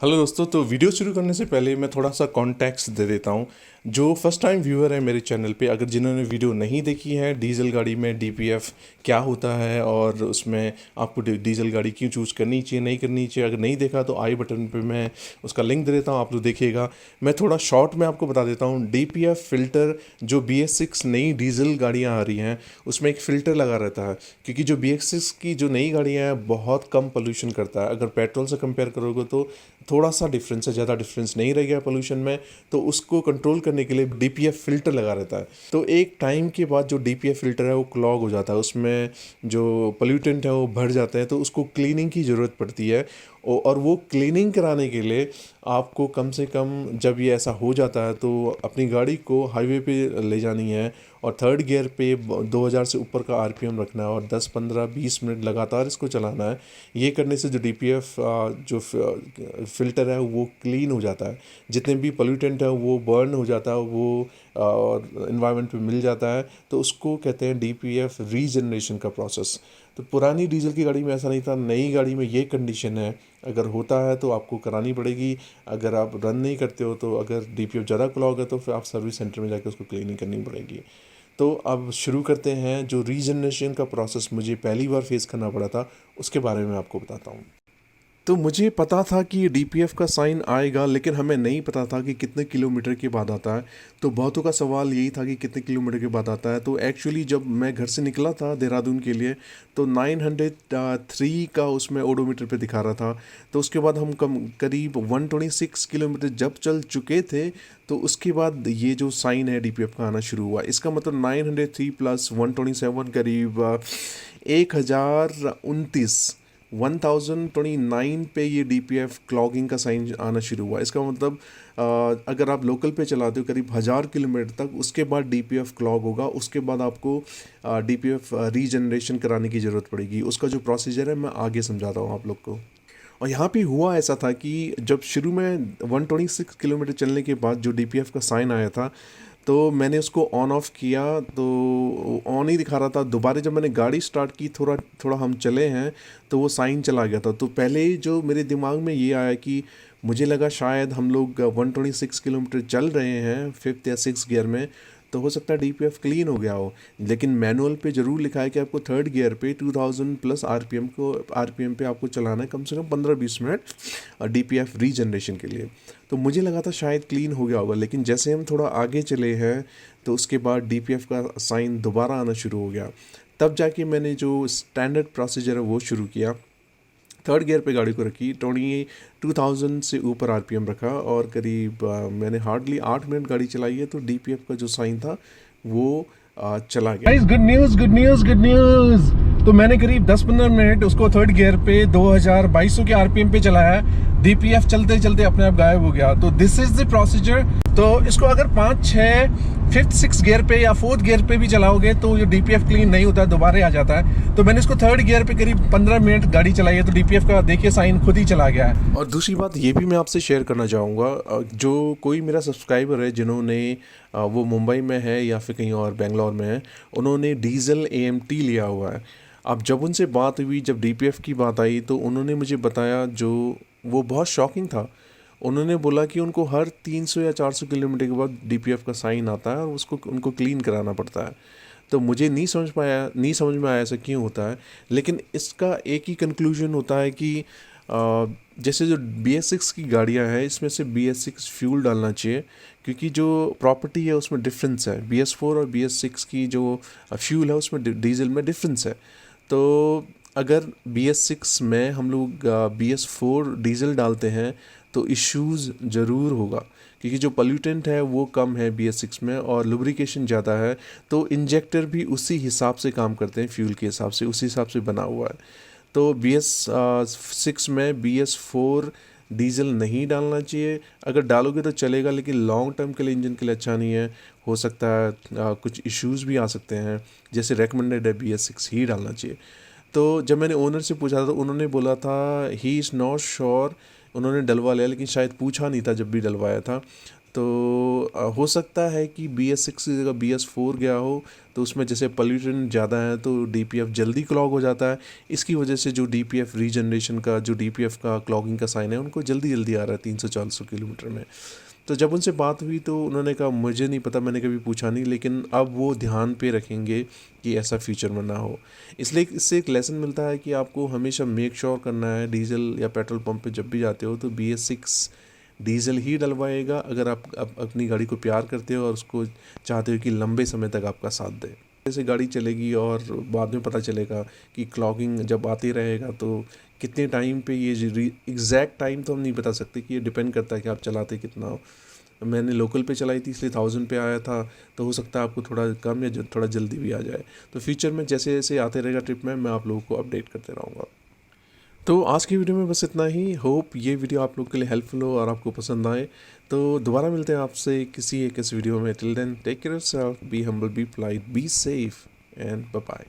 Hello दोस्तों। तो video शुरू करने से पहले मैं थोड़ा सा कॉन्टेक्स्ट दे देता हूँ। जो फर्स्ट टाइम व्यूअर है मेरे चैनल पे, अगर जिन्होंने वीडियो नहीं देखी है डीजल गाड़ी में डीपीएफ क्या होता है और उसमें आपको डीजल गाड़ी क्यों चूज़ करनी चाहिए नहीं करनी चाहिए, अगर नहीं देखा तो आई बटन पे मैं उसका लिंक दे देता हूँ, आप लोग देखिएगा। मैं थोड़ा शॉर्ट में आपको बता देता हूँ। डीपीएफ फ़िल्टर जो BS6 नई डीजल गाड़ियाँ आ रही हैं उसमें एक फ़िल्टर लगा रहता है, क्योंकि जो BS6 की जो नई गाड़ियाँ हैं बहुत कम पोल्यूशन करता है। अगर पेट्रोल से कंपेयर करोगे तो थोड़ा सा डिफरेंस है, ज़्यादा डिफरेंस नहीं रह गया पोल्यूशन में। तो उसको कंट्रोल करने के लिए डीपीएफ फ़िल्टर लगा रहता है। तो एक टाइम के बाद जो डीपीएफ फ़िल्टर है वो क्लॉग हो जाता है, उसमें जो पोल्यूटेंट है वो भर जाते हैं, तो उसको क्लीनिंग की ज़रूरत पड़ती है। और वो क्लीनिंग कराने के लिए आपको कम से कम, जब ये ऐसा हो जाता है तो अपनी गाड़ी को हाईवे पे ले जानी है और थर्ड गियर पे 2000 से ऊपर का आरपीएम रखना है और 10 15 20 मिनट लगातार इसको चलाना है। ये करने से जो डीपीएफ जो फ़िल्टर है वो क्लीन हो जाता है, जितने भी पोल्यूटेंट है वो बर्न हो जाता है, वो और इन्वायरमेंट पे मिल जाता है। तो उसको कहते हैं डीपीएफ रीजनरेशन का प्रोसेस। तो पुरानी डीजल की गाड़ी में ऐसा नहीं था, नई गाड़ी में ये कंडीशन है। अगर होता है तो आपको करानी पड़ेगी। अगर आप रन नहीं करते हो तो अगर डीपीएफ ज़्यादा क्लॉग है तो फिर आप सर्विस सेंटर में जाकर उसको क्लीनिंग करनी पड़ेगी। तो अब शुरू करते हैं। जो रीजनरेशन का प्रोसेस मुझे पहली बार फेस करना पड़ा था उसके बारे में आपको बताता हूँ। तो मुझे पता था कि डीपीएफ का साइन आएगा, लेकिन हमें नहीं पता था कि कितने किलोमीटर के बाद आता है। तो बहुतों का सवाल यही था कि कितने किलोमीटर के बाद आता है। तो एक्चुअली जब मैं घर से निकला था देहरादून के लिए तो 903 का उसमें ओडोमीटर पे दिखा रहा था। तो उसके बाद हम करीब 126 किलोमीटर जब चल चुके थे तो उसके बाद ये जो साइन है डीपीएफ का आना शुरू हुआ। इसका मतलब 903 प्लस 127 करीब 1029 पे ये डीपीएफ क्लॉगिंग का साइन आना शुरू हुआ। इसका मतलब अगर आप लोकल पे चलाते हो करीब 1000 किलोमीटर तक, उसके बाद डीपीएफ क्लॉग होगा। उसके बाद आपको डीपीएफ रीजनरेशन कराने की ज़रूरत पड़ेगी। उसका जो प्रोसीजर है मैं आगे समझाता हूँ आप लोग को। और यहाँ पे हुआ ऐसा था कि जब शुरू में 126 किलोमीटर चलने के बाद जो डीपीएफ का साइन आया था तो मैंने उसको ऑन ऑफ किया तो ऑन ही दिखा रहा था। दोबारा जब मैंने गाड़ी स्टार्ट की, थोड़ा थोड़ा हम चले हैं तो वो साइन चला गया था। तो पहले ही जो मेरे दिमाग में ये आया कि मुझे लगा शायद हम लोग 126 किलोमीटर चल रहे हैं फिफ्थ या सिक्स गियर में, तो हो सकता है डीपीएफ क्लीन हो गया हो। लेकिन मैनुअल पे ज़रूर लिखा है कि आपको थर्ड गियर पे 2000 प्लस आरपीएम पे आपको चलाना है कम से कम 15-20 मिनट डीपीएफ रीजनरेशन के लिए। तो मुझे लगा था शायद क्लीन हो गया होगा, लेकिन जैसे हम थोड़ा आगे चले हैं तो उसके बाद डीपीएफ का साइन दोबारा आना शुरू हो गया। तब जाके मैंने जो स्टैंडर्ड प्रोसीजर है वो शुरू किया। थर्ड गियर पे गाड़ी को रखी, 2000 से ऊपर आरपीएम रखा और करीब मैंने हार्डली 8 मिनट गाड़ी चलाई है तो डीपीएफ का जो साइन था वो चला गया। Guys, good news good news good news. तो मैंने करीब 10-15 मिनट उसको थर्ड गियर पे 2200 के आरपीएम पे चलाया। डीपीएफ चलते चलते अपने आप गायब हो गया। तो दिस इज द प्रोसीजर। तो इसको अगर 5-6 फिफ्थ सिक्स गियर पे या फोर्थ गियर पे भी चलाओगे तो ये डीपीएफ क्लीन नहीं होता है, दोबारा आ जाता है। तो मैंने इसको थर्ड गियर पे करीब 15 मिनट गाड़ी चलाई है तो डीपीएफ का देखिए साइन खुद ही चला गया है। और दूसरी बात ये भी मैं आपसे शेयर करना चाहूँगा, जो कोई मेरा सब्सक्राइबर है जिन्होंने वो मुंबई में है या फिर कहीं और बेंगलोर में है, उन्होंने डीजल एएमटी लिया हुआ है। अब जब उनसे बात हुई, जब डीपीएफ की बात आई तो उन्होंने मुझे बताया जो वो बहुत शॉकिंग था। उन्होंने बोला कि उनको हर 300 या 400 किलोमीटर के बाद डीपीएफ का साइन आता है और उसको उनको क्लीन कराना पड़ता है। तो मुझे नहीं समझ में आया ऐसा क्यों होता है। लेकिन इसका एक ही कंक्लूजन होता है कि जैसे जो BS6 की गाड़ियां हैं इसमें से BS6 फ्यूल डालना चाहिए, क्योंकि जो प्रॉपर्टी है उसमें डिफरेंस है। BS4 और BS6 की जो फ्यूल है उसमें डीजल में डिफरेंस है। तो अगर BS6 में हम लोग BS4 डीजल डालते हैं तो इश्यूज़ ज़रूर होगा, क्योंकि जो पोल्यूटेंट है वो कम है BS6 में और लुब्रिकेशन ज़्यादा है। तो इंजेक्टर भी उसी हिसाब से काम करते हैं, फ्यूल के हिसाब से, उसी हिसाब से बना हुआ है। तो BS6 में BS4 डीजल नहीं डालना चाहिए। अगर डालोगे तो चलेगा, लेकिन लॉन्ग टर्म के लिए इंजन के लिए अच्छा नहीं है। हो सकता है कुछ इश्यूज़ भी आ सकते हैं, जैसे रेकमेंडेड है BS6 ही डालना चाहिए। तो जब मैंने ओनर से पूछा था तो उन्होंने बोला था ही इज़ नॉट श्योर, उन्होंने डलवा लिया लेकिन शायद पूछा नहीं था जब भी डलवाया था। तो हो सकता है कि BS6 की जगह BS4 गया हो, तो उसमें जैसे पोल्यूशन ज़्यादा है तो DPF जल्दी क्लॉग हो जाता है। इसकी वजह से जो DPF रीजनरेशन का, जो DPF का क्लॉगिंग का साइन है, उनको जल्दी जल्दी आ रहा है 300-400 किलोमीटर में। तो जब उनसे बात हुई तो उन्होंने कहा मुझे नहीं पता, मैंने कभी पूछा नहीं, लेकिन अब वो ध्यान पे रखेंगे कि ऐसा फ्यूचर में ना हो। इसलिए इससे एक लेसन मिलता है कि आपको हमेशा मेक श्योर करना है, डीजल या पेट्रोल पंप पे जब भी जाते हो तो BS6 डीजल ही डलवाएगा, अगर आप अपनी गाड़ी को प्यार करते हो और उसको चाहते हो कि लंबे समय तक आपका साथ दे। जैसे गाड़ी चलेगी और बाद में पता चलेगा कि क्लॉगिंग जब आती रहेगा तो कितने टाइम पे ये एग्जैक्ट टाइम तो हम नहीं बता सकते, कि ये डिपेंड करता है कि आप चलाते कितना हो। मैंने लोकल पे चलाई थी इसलिए 1000 पे आया था, तो हो सकता है आपको थोड़ा कम या थोड़ा जल्दी भी आ जाए। तो फ्यूचर में जैसे जैसे आते रहेगा ट्रिप में, मैं आप लोगों को अपडेट करते रहूँगा। तो आज की वीडियो में बस इतना ही। होप ये वीडियो आप लोग के लिए हेल्पफुल हो और आपको पसंद आए। तो दोबारा मिलते हैं आपसे किसी एक इस वीडियो में। Till then take care of yourself, be humble, be polite, be safe and bye bye.